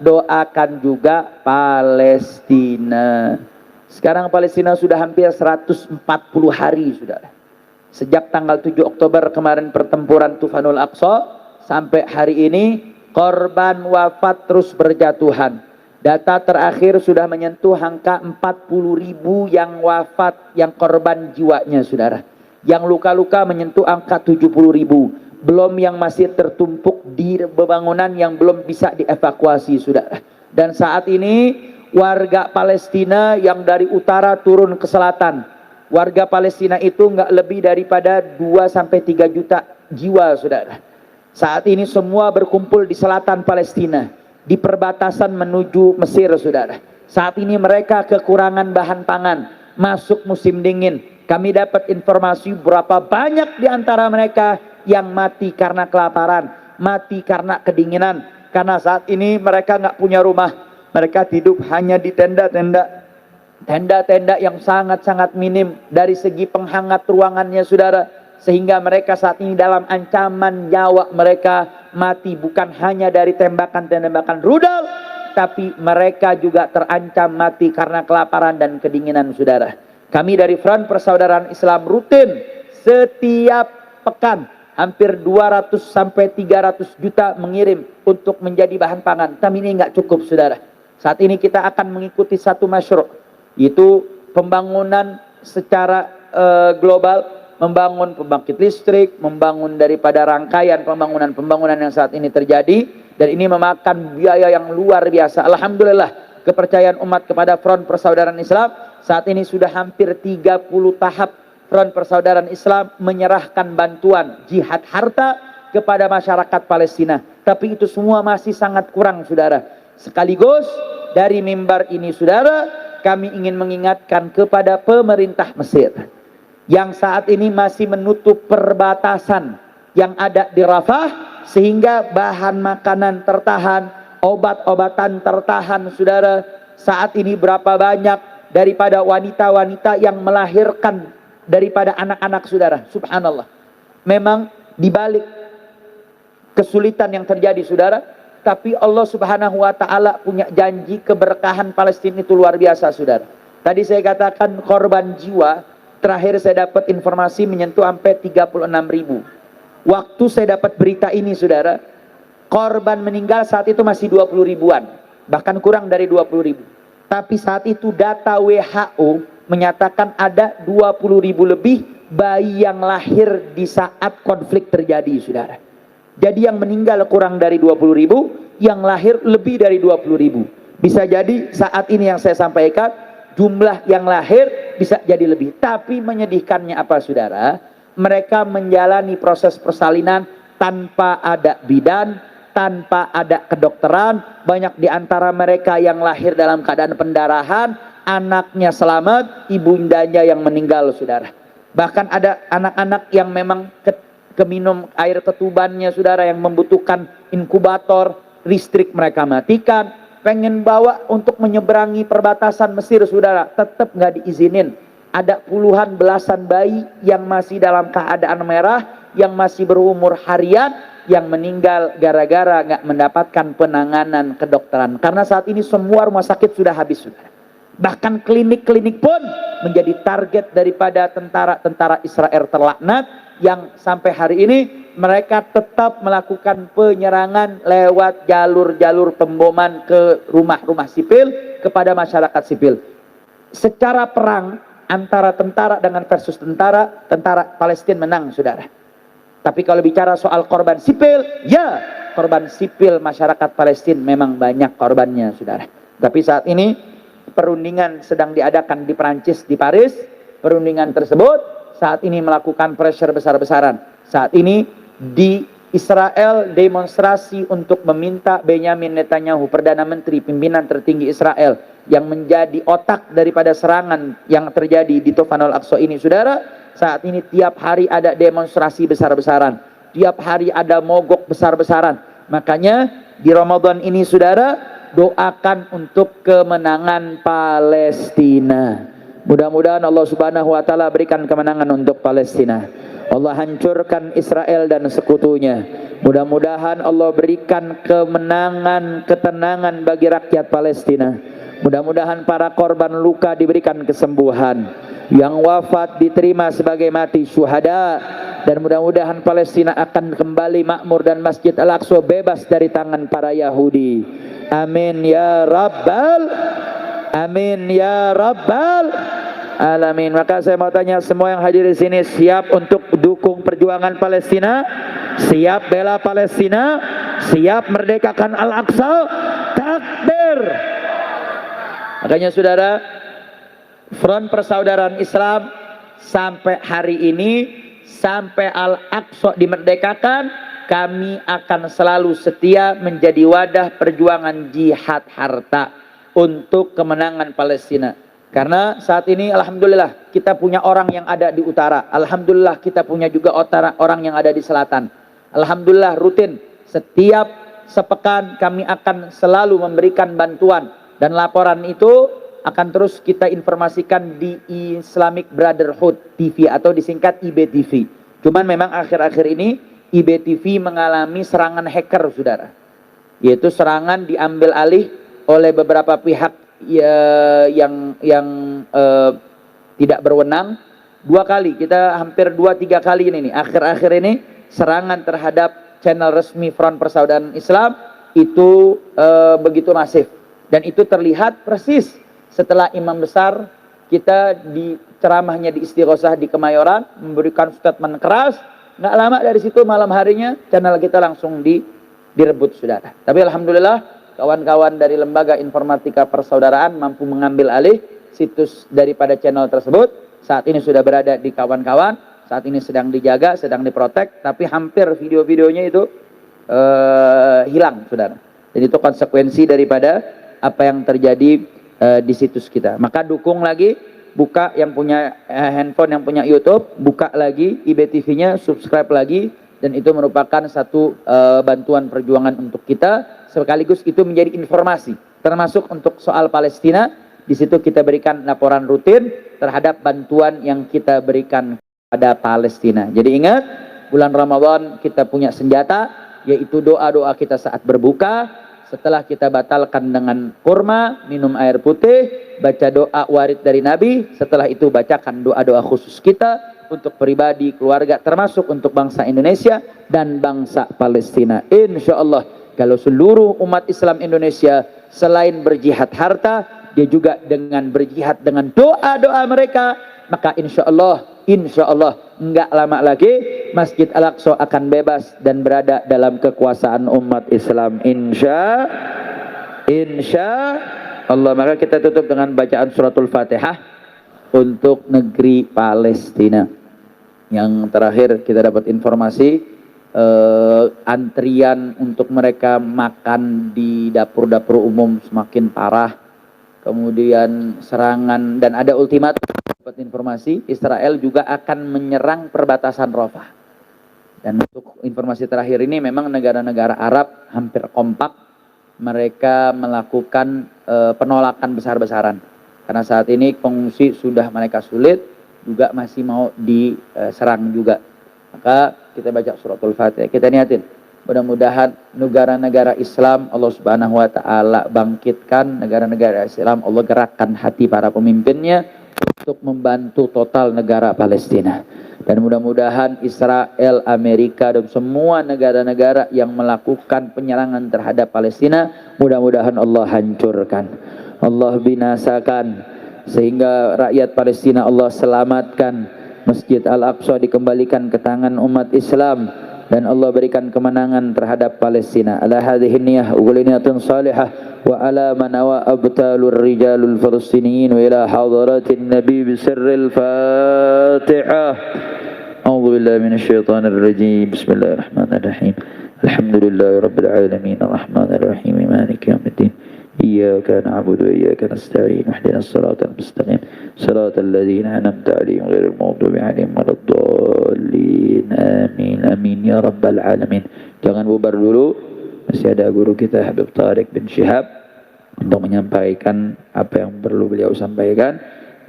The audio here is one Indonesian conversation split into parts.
doakan juga Palestina. Sekarang Palestina sudah hampir 140 hari sudah. Sejak tanggal 7 Oktober kemarin pertempuran Tufanul Aqsa sampai hari ini korban wafat terus berjatuhan. Data terakhir sudah menyentuh angka 40.000 yang wafat, yang korban jiwanya saudara. Yang luka-luka menyentuh angka 70.000. Belum yang masih tertumpuk di bangunan yang belum bisa dievakuasi saudara. Dan saat ini warga Palestina yang dari utara turun ke selatan, warga Palestina itu nggak lebih daripada 2-3 juta jiwa saudara. Saat ini semua berkumpul di selatan Palestina, di perbatasan menuju Mesir saudara. Saat ini mereka kekurangan bahan pangan, masuk musim dingin. Kami dapat informasi berapa banyak di antara mereka yang mati karena kelaparan, mati karena kedinginan. Karena saat ini mereka nggak punya rumah, mereka hidup hanya di tenda-tenda yang sangat-sangat minim dari segi penghangat ruangannya saudara. Sehingga mereka saat ini dalam ancaman nyawa mereka mati bukan hanya dari tembakan-tembakan rudal, tapi mereka juga terancam mati karena kelaparan dan kedinginan saudara. Kami dari Front Persaudaraan Islam rutin setiap pekan hampir 200-300 juta mengirim untuk menjadi bahan pangan. Tapi ini nggak cukup saudara. Saat ini kita akan mengikuti satu masyru', yaitu pembangunan secara global, membangun pembangkit listrik, membangun daripada rangkaian pembangunan yang saat ini terjadi, dan ini memakan biaya yang luar biasa. Alhamdulillah kepercayaan umat kepada Front Persaudaraan Islam saat ini sudah hampir 30 tahap Front Persaudaraan Islam menyerahkan bantuan jihad harta kepada masyarakat Palestina. Tapi itu semua masih sangat kurang saudara. Sekaligus dari mimbar ini saudara, kami ingin mengingatkan kepada pemerintah Mesir yang saat ini masih menutup perbatasan yang ada di Rafah, sehingga bahan makanan tertahan, obat-obatan tertahan saudara. Saat ini berapa banyak daripada wanita-wanita yang melahirkan daripada anak-anak saudara. Subhanallah. Memang dibalik kesulitan yang terjadi saudara, tapi Allah Subhanahu wa taala punya janji keberkahan Palestina itu luar biasa saudara. Tadi saya katakan korban jiwa terakhir saya dapat informasi menyentuh sampai 36.000. Waktu saya dapat berita ini saudara, korban meninggal saat itu masih 20 ribuan, bahkan kurang dari 20 ribu. Tapi saat itu data WHO menyatakan ada 20.000 lebih bayi yang lahir di saat konflik terjadi saudara. Jadi yang meninggal kurang dari 20.000, yang lahir lebih dari 20.000. Bisa jadi saat ini yang saya sampaikan, jumlah yang lahir bisa jadi lebih. Tapi menyedihkannya apa saudara? Mereka menjalani proses persalinan tanpa ada bidan, tanpa ada kedokteran. Banyak di antara mereka yang lahir dalam keadaan pendarahan, anaknya selamat, ibundanya yang meninggal saudara. Bahkan ada anak-anak yang memang keminum air ketubannya saudara, yang membutuhkan inkubator, listrik mereka matikan, pengen bawa untuk menyeberangi perbatasan Mesir saudara, tetap nggak diizinin. Ada puluhan belasan bayi yang masih dalam keadaan merah, yang masih berumur harian, yang meninggal gara-gara nggak mendapatkan penanganan kedokteran. Karena saat ini semua rumah sakit sudah habis saudara. Bahkan klinik-klinik pun menjadi target daripada tentara-tentara Israel terlaknat, yang sampai hari ini mereka tetap melakukan penyerangan lewat jalur-jalur pemboman ke rumah-rumah sipil, kepada masyarakat sipil. Secara perang antara tentara dengan versus tentara, tentara Palestina menang saudara. Tapi kalau bicara soal korban sipil, ya korban sipil masyarakat Palestina memang banyak korbannya saudara. Tapi saat ini perundingan sedang diadakan di Perancis, di Paris. Perundingan tersebut saat ini melakukan pressure besar-besaran. Saat ini di Israel demonstrasi untuk meminta Benyamin Netanyahu, Perdana Menteri pimpinan tertinggi Israel, yang menjadi otak daripada serangan yang terjadi di Tufanul Aqsa ini saudara. Saat ini tiap hari ada demonstrasi besar-besaran, tiap hari ada mogok besar-besaran. Makanya di Ramadan ini saudara, doakan untuk kemenangan Palestina. Mudah-mudahan Allah Subhanahu wa taala berikan kemenangan untuk Palestina. Allah hancurkan Israel dan sekutunya. Mudah-mudahan Allah berikan kemenangan, ketenangan bagi rakyat Palestina. Mudah-mudahan para korban luka diberikan kesembuhan, yang wafat diterima sebagai mati syuhada, dan mudah-mudahan Palestina akan kembali makmur dan Masjid Al-Aqsa bebas dari tangan para Yahudi. Amin ya rabbal, amin ya rabbal alamin. Maka saya mau tanya semua yang hadir di sini, siap untuk dukung perjuangan Palestina? Siap bela Palestina? Siap merdekakan Al-Aqsa? Takbir. Makanya saudara, Front Persaudaraan Islam sampai hari ini, sampai Al-Aqsa dimerdekakan, kami akan selalu setia menjadi wadah perjuangan jihad harta untuk kemenangan Palestina. Karena saat ini alhamdulillah kita punya orang yang ada di utara, alhamdulillah kita punya juga orang yang ada di selatan. Alhamdulillah rutin setiap sepekan kami akan selalu memberikan bantuan, dan laporan itu akan terus kita informasikan di Islamic Brotherhood TV atau disingkat IBTV. Cuman memang akhir-akhir ini IBTV mengalami serangan hacker saudara, yaitu serangan diambil alih oleh beberapa pihak yang tidak berwenang. 2 kali, kita hampir 2-3 kali ini nih, akhir-akhir ini serangan terhadap channel resmi Front Persaudaraan Islam itu begitu masif, dan itu terlihat persis setelah imam besar kita di ceramahnya di Istighosah di Kemayoran memberikan statement keras. Nggak lama dari situ malam harinya channel kita langsung direbut saudara. Tapi alhamdulillah kawan-kawan dari Lembaga Informatika Persaudaraan mampu mengambil alih situs daripada channel tersebut. Saat ini sudah berada di kawan-kawan, saat ini sedang dijaga, sedang diprotek, tapi hampir video-videonya itu hilang saudara. Dan itu konsekuensi daripada apa yang terjadi di situs kita. Maka dukung lagi, buka yang punya handphone, yang punya YouTube, buka lagi IBTV-nya, subscribe lagi, dan itu merupakan satu bantuan perjuangan untuk kita, sekaligus itu menjadi informasi, termasuk untuk soal Palestina. Di situ kita berikan laporan rutin terhadap bantuan yang kita berikan pada Palestina. Jadi ingat, bulan Ramadan kita punya senjata, yaitu doa-doa kita saat berbuka. Setelah kita batalkan dengan kurma, minum air putih, baca doa warid dari Nabi. Setelah itu bacakan doa-doa khusus kita untuk pribadi, keluarga, termasuk untuk bangsa Indonesia dan bangsa Palestina. Insya Allah, kalau seluruh umat Islam Indonesia selain berjihad harta, dia juga dengan berjihad dengan doa-doa mereka, maka insya Allah enggak lama lagi Masjid Al-Aqsa akan bebas dan berada dalam kekuasaan umat Islam. Insya Allah. Maka kita tutup dengan bacaan suratul Fatihah untuk negeri Palestina. Yang terakhir kita dapat informasi antrian untuk mereka makan di dapur-dapur umum semakin parah. Kemudian serangan, dan ada ultimatum, dapat informasi Israel juga akan menyerang perbatasan Rafah. Dan untuk informasi terakhir ini memang negara-negara Arab hampir kompak mereka melakukan penolakan besar-besaran, karena saat ini pengungsi sudah mereka sulit, juga masih mau diserang juga. Maka kita baca suratul Fatihah, kita niatin mudah-mudahan negara-negara Islam Allah Subhanahu wa taala bangkitkan, negara-negara Islam Allah gerakkan hati para pemimpinnya untuk membantu total negara Palestina. Dan mudah-mudahan Israel, Amerika, dan semua negara-negara yang melakukan penyerangan terhadap Palestina, mudah-mudahan Allah hancurkan, Allah binasakan, sehingga rakyat Palestina Allah selamatkan, Masjid Al-Aqsa dikembalikan ke tangan umat Islam, dan Allah berikan kemenangan terhadap Palestina. Ala hadhihi niyyah wa niyatun salihah wa ala man wa abtalur rijalul falastiniyin wa ila hadaratin nabi bisirril Fatihah. A'udzu billahi minasy syaithanir rajim. Bismillahirrahmanirrahim. Alhamdulillahi rabbil alamin arrahmanir rahim maliki yaumiddin. إياك نعبد وإياك نستعين اهدنا الصراط المستقيم صراط الذين أنعمت عليهم غير المغضوب عليهم ولا الضالين آمين آمين يا رب العالمين. Jangan bubar dulu, masih ada guru kita Habib Tariq bin Syihab untuk menyampaikan apa yang perlu beliau sampaikan.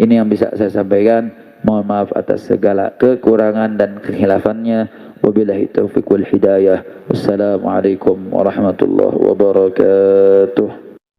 Ini yang bisa saya sampaikan. Mohon maaf atas segala kekurangan dan kehilafannya. Wabillahi taufiq wal hidayah. Wassalamualaikum warahmatullahi wabarakatuh.